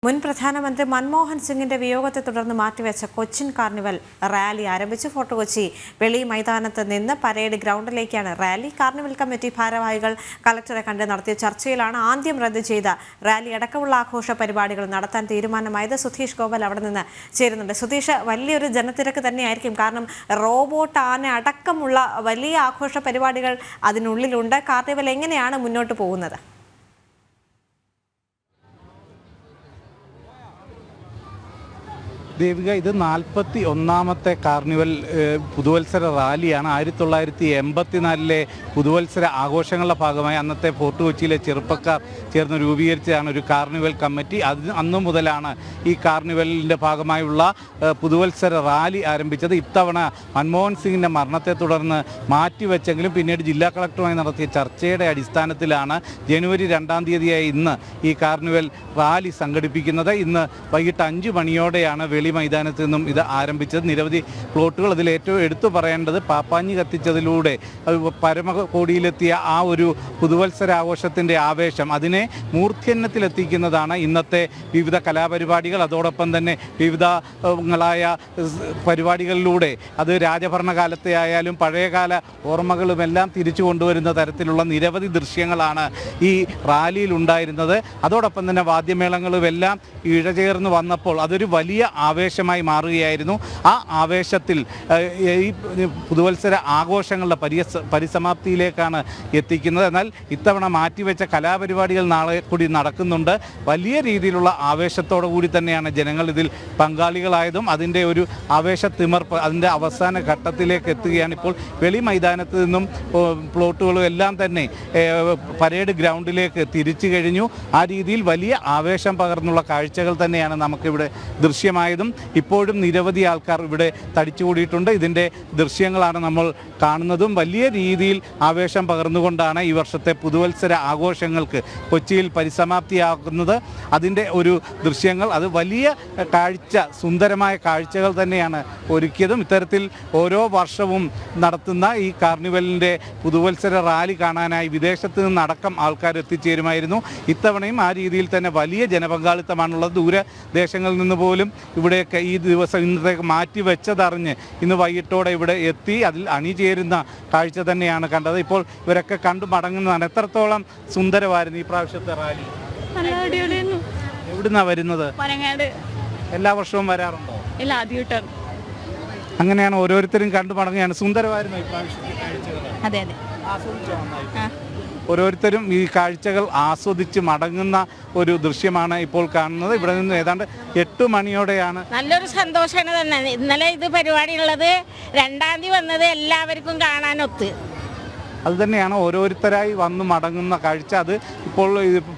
മുൻ പ്രധാനമന്ത്രി മൻമോഹൻ സിംഗിന്റെ വിയോഗത്തെ തുടർന്ന് മാറ്റിവെച്ച കൊച്ചിൻ കാർണിവൽ റാലി ആരംഭിച്ചു. ഫോർട്ട് കൊച്ചി വെളി മൈതാനത്ത് നിന്ന് പരേഡ് ഗ്രൗണ്ടിലേക്കാണ് റാലി. കാർണിവൽ കമ്മിറ്റി ഭാരവാഹികൾ കളക്ടറെ കണ്ട് നടത്തിയ ചർച്ചയിലാണ് ആദ്യം റദ്ദ് ചെയ്ത റാലി അടക്കമുള്ള ആഘോഷ പരിപാടികൾ നടത്താൻ തീരുമാനമായത്. സുധീഷ് ഗോപാൽ അവിടെ നിന്ന് ചേരുന്നുണ്ട്. സുധീഷ്, വലിയൊരു ജനത്തിരക്ക് തന്നെയായിരിക്കും, കാരണം റോബോട്ട് ആന അടക്കമുള്ള വലിയ ആഘോഷ പരിപാടികൾ അതിനുള്ളിലുണ്ട്. കാർണിവൽ എങ്ങനെയാണ് മുന്നോട്ട് പോകുന്നത്? ദേവിക, ഇത് 41ാമത്തെ കാർണിവൽ പുതുവത്സര റാലിയാണ്. 1984 പുതുവത്സര ആഘോഷങ്ങളുടെ ഭാഗമായി അന്നത്തെ ഫോർട്ട് കൊച്ചിയിലെ ചെറുപ്പക്കാർ ചേർന്ന് രൂപീകരിച്ചതാണ് ഒരു കാർണിവൽ കമ്മിറ്റി. അന്നു മുതലാണ് ഈ കാർണിവലിൻ്റെ ഭാഗമായുള്ള പുതുവത്സര റാലി ആരംഭിച്ചത്. ഇത്തവണ മൻമോഹൻ സിംഗിൻ്റെ മരണത്തെ തുടർന്ന് മാറ്റിവെച്ചെങ്കിലും പിന്നീട് ജില്ലാ കളക്ടറുമായി നടത്തിയ ചർച്ചയുടെ അടിസ്ഥാനത്തിലാണ് ജനുവരി 2-ാം തീയതിയായി ഇന്ന് ഈ കാർണിവൽ റാലി സംഘടിപ്പിക്കുന്നത്. ഇന്ന് വൈകിട്ട് 5 മണിയോടെയാണ് വെളി മൈതാനത്ത് നിന്നും ഇത് ആരംഭിച്ചത്. നിരവധി പ്ലോട്ടുകൾ, അതിൽ ഏറ്റവും എടുത്തു പറയേണ്ടത് പാപ്പാഞ്ഞി കത്തിച്ചതിലൂടെ പരമകോടിയിലെത്തിയ ആ ഒരു പുതുവത്സരാഘോഷത്തിൻ്റെ ആവേശം അതിനെ മൂർധന്യത്തിലെത്തിക്കുന്നതാണ് ഇന്നത്തെ വിവിധ കലാപരിപാടികൾ. അതോടൊപ്പം തന്നെ വിവിധങ്ങളായ പരിപാടികളിലൂടെ അത് രാജഭരണകാലത്തെ ആയാലും പഴയകാല ഓർമ്മകളുമെല്ലാം തിരിച്ചു കൊണ്ടുവരുന്ന തരത്തിലുള്ള നിരവധി ദൃശ്യങ്ങളാണ് ഈ റാലിയിൽ ഉണ്ടായിരുന്നത്. അതോടൊപ്പം തന്നെ വാദ്യമേളങ്ങളുമെല്ലാം ഇഴചേർന്ന് വന്നപ്പോൾ അതൊരു വലിയ ആവേശമായി മാറുകയായിരുന്നു. ആ ആവേശത്തിൽ ഈ പുതുവത്സര ആഘോഷങ്ങളുടെ പരിസമാപ്തിയിലേക്കാണ് എത്തിക്കുന്നത്. എന്നാൽ ഇത്തവണ മാറ്റിവെച്ച കലാപരിപാടികൾ നാളെ കൂടി നടക്കുന്നുണ്ട്. വലിയ രീതിയിലുള്ള ആവേശത്തോടു കൂടി തന്നെയാണ് ജനങ്ങൾ ഇതിൽ പങ്കാളികളായതും അതിൻ്റെ ഒരു ആവേശത്തിമർപ്പ് അതിൻ്റെ അവസാന ഘട്ടത്തിലേക്ക് എത്തുകയാണ്. ഇപ്പോൾ വെളി മൈതാനത്ത് നിന്നും പ്ലോട്ടുകളും എല്ലാം തന്നെ പരേഡ് ഗ്രൗണ്ടിലേക്ക് തിരിച്ചു കഴിഞ്ഞു. ആ രീതിയിൽ വലിയ ആവേശം പകർന്നുള്ള കാഴ്ചകൾ തന്നെയാണ് നമുക്കിവിടെ ദൃശ്യമായതും. ഇപ്പോഴും നിരവധി ആൾക്കാർ ഇവിടെ തടിച്ചുകൂടിയിട്ടുണ്ട്. ഇതിൻ്റെ ദൃശ്യങ്ങളാണ് നമ്മൾ കാണുന്നതും. വലിയ രീതിയിൽ ആവേശം പകർന്നുകൊണ്ടാണ് ഈ വർഷത്തെ പുതുവത്സര ആഘോഷങ്ങൾക്ക് കൊച്ചിയിൽ പരിസമാപ്തിയാക്കുന്നത്. അതിൻ്റെ ഒരു ദൃശ്യങ്ങൾ, അത് വലിയ കാഴ്ച, സുന്ദരമായ കാഴ്ചകൾ തന്നെയാണ് ഒരുക്കിയതും. ഇത്തരത്തിൽ ഓരോ വർഷവും നടത്തുന്ന ഈ കാർണിവലിൻ്റെ പുതുവത്സര റാലി കാണാനായി വിദേശത്ത് നിന്നടക്കം ആൾക്കാർ എത്തിച്ചേരുമായിരുന്നു. ഇത്തവണയും ആ രീതിയിൽ തന്നെ വലിയ ജനപങ്കാളിത്തമാണുള്ളത്. ദൂരദേശങ്ങളിൽ നിന്ന് പോലും ഇവിടെയൊക്കെ ഈ ദിവസം ഇന്നത്തേക്ക് മാറ്റി വെച്ചതറിഞ്ഞ് ഇന്ന് വൈകിട്ടോടെ ഇവിടെ എത്തി അതിൽ അണിചേരുന്ന കാഴ്ച തന്നെയാണ് കണ്ടത്. ഇപ്പോൾ ഇവരൊക്കെ കണ്ടു മടങ്ങുന്നതാണ്. എത്രത്തോളം സുന്ദരമായിരുന്നു ഈ പ്രാവശ്യത്തെ റാലി? എവിടുന്നാ വരുന്നത്? എല്ലാ വർഷവും വരാറുണ്ടോ? ഇല്ല, ആദ്യമായിട്ടാണ്. അങ്ങനെയാണ്, ഓരോരുത്തരും കണ്ടു മടങ്ങുകയാണ്. സുന്ദരമായിരുന്നു ഈ പ്രാവശ്യത്തെ കാഴ്ചകൾ. അതെ അതെ, ഓരോരുത്തരും ഈ കാഴ്ചകൾ ആസ്വദിച്ച് മടങ്ങുന്ന ഒരു ദൃശ്യമാണ് ഇപ്പോൾ കാണുന്നത്. ഇവിടെ നിന്ന് ഏതാണ്ട് 8 മണിയോടെയാണ്. നല്ലൊരു സന്തോഷമാണ് തന്നെ. ഇന്നലെ ഇത് പരിപാടി ഉള്ളത്, 2-ാം തീയതി വന്നത് എല്ലാവർക്കും കാണാനൊത്ത്. അതുതന്നെയാണ് ഓരോരുത്തരായി വന്ന് മടങ്ങുന്ന കാഴ്ച. അത് ഇപ്പോൾ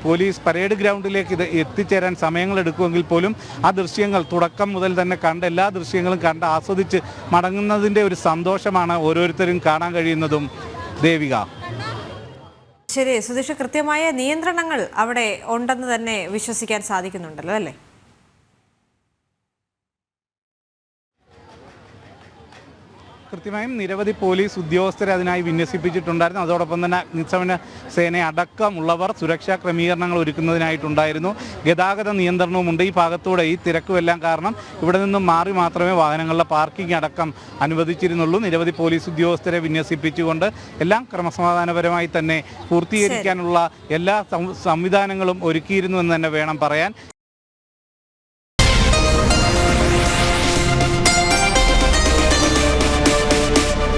പോലീസ് പരേഡ് ഗ്രൗണ്ടിലേക്ക് ഇത് എത്തിച്ചേരാൻ സമയങ്ങളെടുക്കുമെങ്കിൽ പോലും ആ ദൃശ്യങ്ങൾ തുടക്കം മുതൽ തന്നെ കണ്ട് എല്ലാ ദൃശ്യങ്ങളും കണ്ട് ആസ്വദിച്ച് മടങ്ങുന്നതിൻ്റെ ഒരു സന്തോഷമാണ് ഓരോരുത്തരും കാണാൻ കഴിയുന്നതും. ദേവിക, ശരി സുധീഷ്, കൃത്യമായ നിയന്ത്രണങ്ങൾ അവിടെ ഉണ്ടെന്ന് തന്നെ വിശ്വസിക്കാൻ സാധിക്കുന്നുണ്ടല്ലോ അല്ലേ? കൃത്യമായും നിരവധി പോലീസ് ഉദ്യോഗസ്ഥരെ അതിനായി വിന്യസിപ്പിച്ചിട്ടുണ്ടായിരുന്നു. അതോടൊപ്പം തന്നെ അഗ്നിശമന സേന അടക്കമുള്ളവർ സുരക്ഷാ ക്രമീകരണങ്ങൾ ഒരുക്കുന്നതിനായിട്ടുണ്ടായിരുന്നു. ഗതാഗത നിയന്ത്രണവുമുണ്ട്. ഈ ഭാഗത്തൂടെ ഈ തിരക്കുമെല്ലാം കാരണം ഇവിടെ നിന്നും മാറി മാത്രമേ വാഹനങ്ങളുടെ പാർക്കിംഗ് അടക്കം അനുവദിച്ചിരുന്നുള്ളൂ. നിരവധി പോലീസ് ഉദ്യോഗസ്ഥരെ വിന്യസിപ്പിച്ചുകൊണ്ട് എല്ലാം ക്രമസമാധാനപരമായി തന്നെ പൂർത്തീകരിക്കാനുള്ള എല്ലാ സംവിധാനങ്ങളും ഒരുക്കിയിരുന്നു എന്ന് തന്നെ വേണം പറയാൻ.